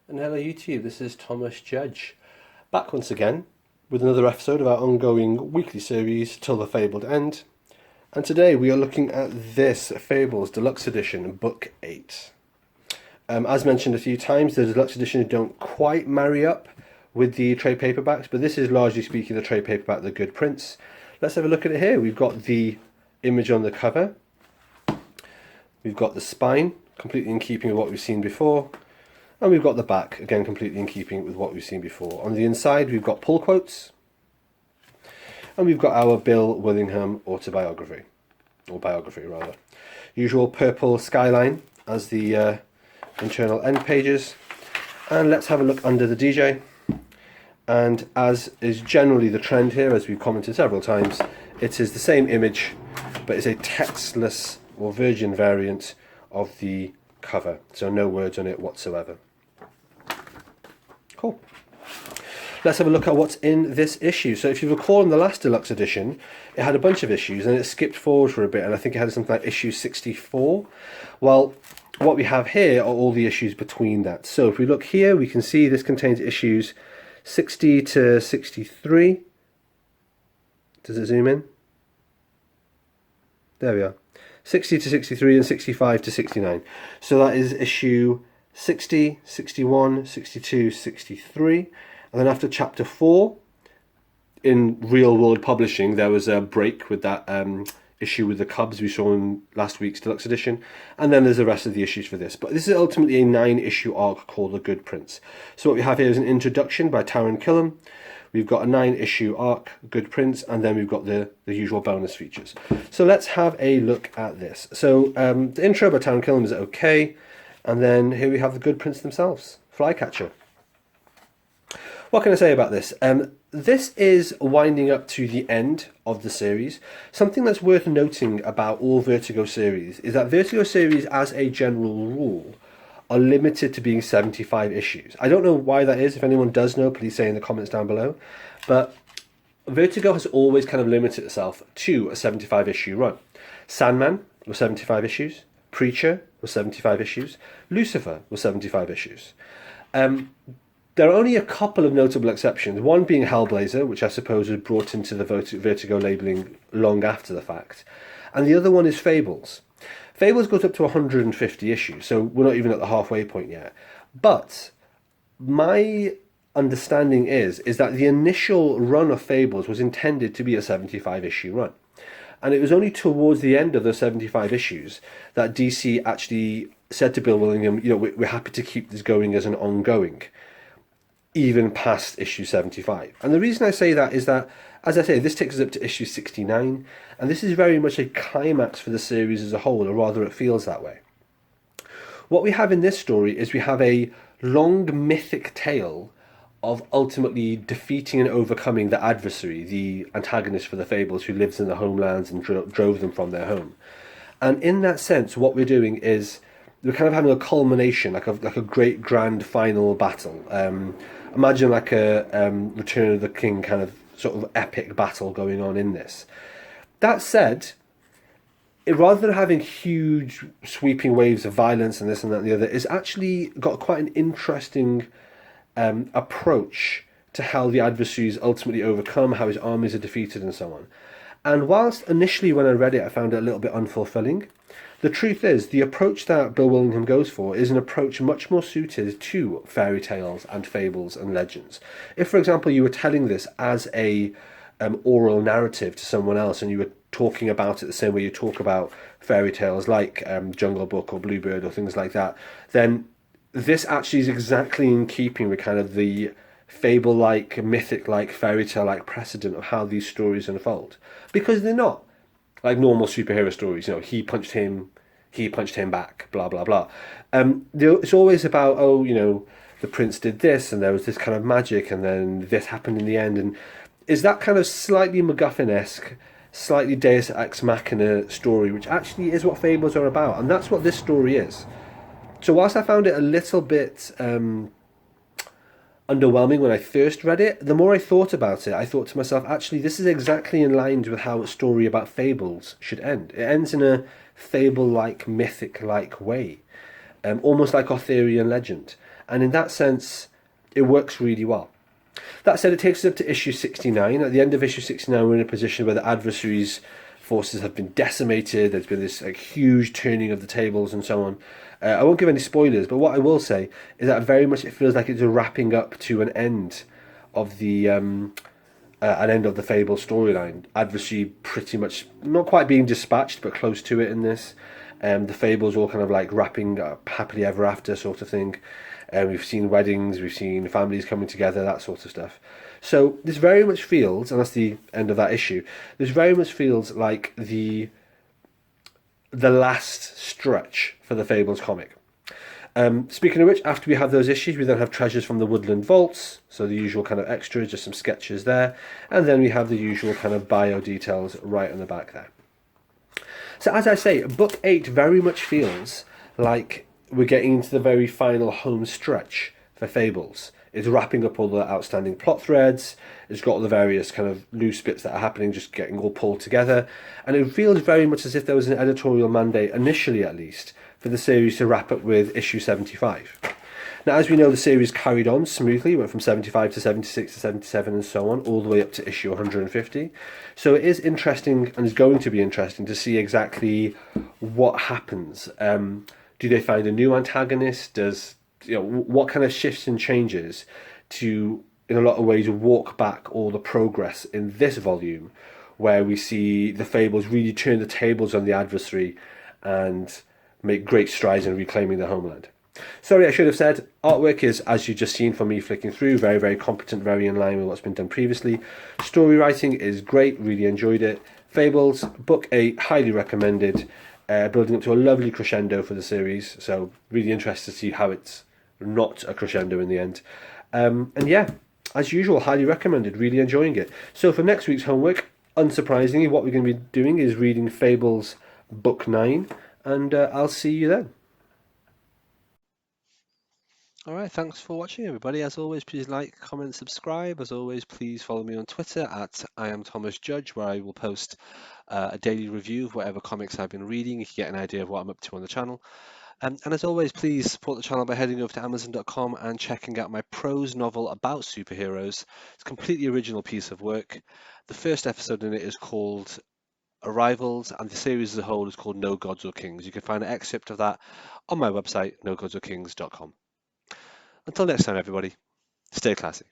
And hello YouTube, this is Thomas Judge, back once again with another episode of our ongoing weekly series Till the Fabled End. And today we are looking at this Fables Deluxe Edition, Book 8. As mentioned a few times, the Deluxe Edition don't quite marry up with the trade paperbacks, but this is largely speaking the trade paperback, The Good Prince. Let's have a look at it here. We've got the image on the cover. We've got the spine, completely in keeping with what we've seen before. And we've got the back, again completely in keeping with what we've seen before. On the inside we've got pull quotes. And we've got our Bill Willingham autobiography, or biography rather. Usual purple skyline as the internal end pages. And let's have a look under the DJ. And as is generally the trend here, as we've commented several times, it is the same image, but it's a textless or virgin variant of the cover. So no words on it whatsoever. Cool. Let's have a look at what's in this issue. So if you recall in the last deluxe edition, it had a bunch of issues and it skipped forward for a bit, and I think it had something like issue 64. Well, what we have here are all the issues between that. So if we look here, we can see this contains issues 60 to 63. Does it zoom in? There we are. 60 to 63 and 65 to 69. So that is issue 60, 61, 62, 63. And then after chapter 4, in real world publishing, there was a break with that issue with the Cubs we saw in last week's deluxe edition. And then there's the rest of the issues for this. But this is ultimately a 9-issue arc called The Good Prince. So what we have here is an introduction by Taran Killam. We've got a 9-issue arc, Good Prince, and then we've got the usual bonus features. So let's have a look at this. So the intro by Taran Killam is okay, and then here we have the Good Prince themselves, Flycatcher. What can I say about this? This is winding up to the end of the series. Something that's worth noting about all Vertigo series is that Vertigo series, as a general rule, are limited to being 75 issues. I don't know why that is. If anyone does know, please say in the comments down below. But Vertigo has always kind of limited itself to a 75 issue run. Sandman was 75 issues. Preacher was 75 issues. Lucifer was 75 issues. There are only a couple of notable exceptions, one being Hellblazer, which I suppose was brought into the Vertigo labelling long after the fact, and the other one is Fables. Fables goes up to 150 issues, so we're not even at the halfway point yet. But my understanding is that the initial run of Fables was intended to be a 75-issue run. And it was only towards the end of those 75 issues that DC actually said to Bill Willingham, you know, we're happy to keep this going as an ongoing, even past issue 75. And the reason I say that is that, as I say, this takes us up to issue 69, and this is very much a climax for the series as a whole, or rather it feels that way. What we have in this story is we have a long mythic tale of ultimately defeating and overcoming the adversary, the antagonist for the Fables, who lives in the homelands and drove them from their home. And in that sense, what we're doing is we're kind of having a culmination, like a great grand final battle. Imagine like a Return of the King kind of sort of epic battle going on in this. That said, rather than having huge sweeping waves of violence and this and that and the other, it's actually got quite an interesting approach to how the adversaries ultimately overcome, how his armies are defeated and so on. And whilst initially when I read it I found it a little bit unfulfilling, the truth is the approach that Bill Willingham goes for is an approach much more suited to fairy tales and fables and legends. If, for example, you were telling this as a oral narrative to someone else and you were talking about it the same way you talk about fairy tales like Jungle Book or Bluebird or things like that, then this actually is exactly in keeping with kind of the fable-like, mythic-like, fairy tale-like precedent of how these stories unfold. Because they're not like normal superhero stories, you know, he punched him back, blah, blah, blah. It's always about, oh, you know, the prince did this, and there was this kind of magic, and then this happened in the end, and is that kind of slightly MacGuffin-esque, slightly Deus Ex Machina story, which actually is what Fables are about, and that's what this story is. So whilst I found it a little bit underwhelming when I first read it, the more I thought about it, I thought to myself, actually, this is exactly in line with how a story about fables should end. It ends in a fable-like, mythic-like way, almost like Arthurian legend. And in that sense, it works really well. That said, it takes us up to issue 69. At the end of issue 69, we're in a position where the adversaries' forces have been decimated. There's been this huge turning of the tables and so on. I won't give any spoilers, but what I will say is that very much it feels like it's wrapping up to an end of the Fable storyline. Adversary pretty much not quite being dispatched, but close to it in this. The Fables all kind of like wrapping up happily ever after sort of thing. We've seen weddings, we've seen families coming together, that sort of stuff. So this very much feels, and that's the end of that issue. This very much feels like the last stretch for the Fables comic. Speaking of which, after we have those issues, we then have Treasures from the Woodland Vaults, so the usual kind of extras, just some sketches there, and then we have the usual kind of bio details right on the back there. So as I say, book 8 very much feels like we're getting into the very final home stretch for Fables. It's wrapping up all the outstanding plot threads, it's got all the various kind of loose bits that are happening, just getting all pulled together, and it feels very much as if there was an editorial mandate, initially at least, for the series to wrap up with issue 75. Now, as we know, the series carried on smoothly, went from 75 to 76 to 77 and so on, all the way up to issue 150. So it is interesting, and is going to be interesting, to see exactly what happens. Do they find a new antagonist? What kind of shifts and changes to, in a lot of ways, walk back all the progress in this volume, where we see the Fables really turn the tables on the adversary and make great strides in reclaiming the homeland. Sorry, I should have said, artwork is, as you've just seen from me flicking through, very, very competent, very in line with what's been done previously. Story writing is great, really enjoyed it. Fables, book 8, highly recommended, building up to a lovely crescendo for the series, so really interested to see how it's not a crescendo in the end. And yeah, as usual, highly recommended, really enjoying it. So for next week's homework, unsurprisingly, what we're going to be doing is reading Fables book 9, and I'll see you then. All right, thanks for watching, everybody. As always, please like, comment, subscribe. As always, please follow me on Twitter at @IamThomasJudge, where I will post a daily review of whatever comics I've been reading. You can get an idea of what I'm up to on the channel. And as always, please support the channel by heading over to Amazon.com and checking out my prose novel about superheroes. It's a completely original piece of work. The first episode in it is called Arrivals, and the series as a whole is called No Gods or Kings. You can find an excerpt of that on my website, nogodsorkings.com. Until next time, everybody, stay classy.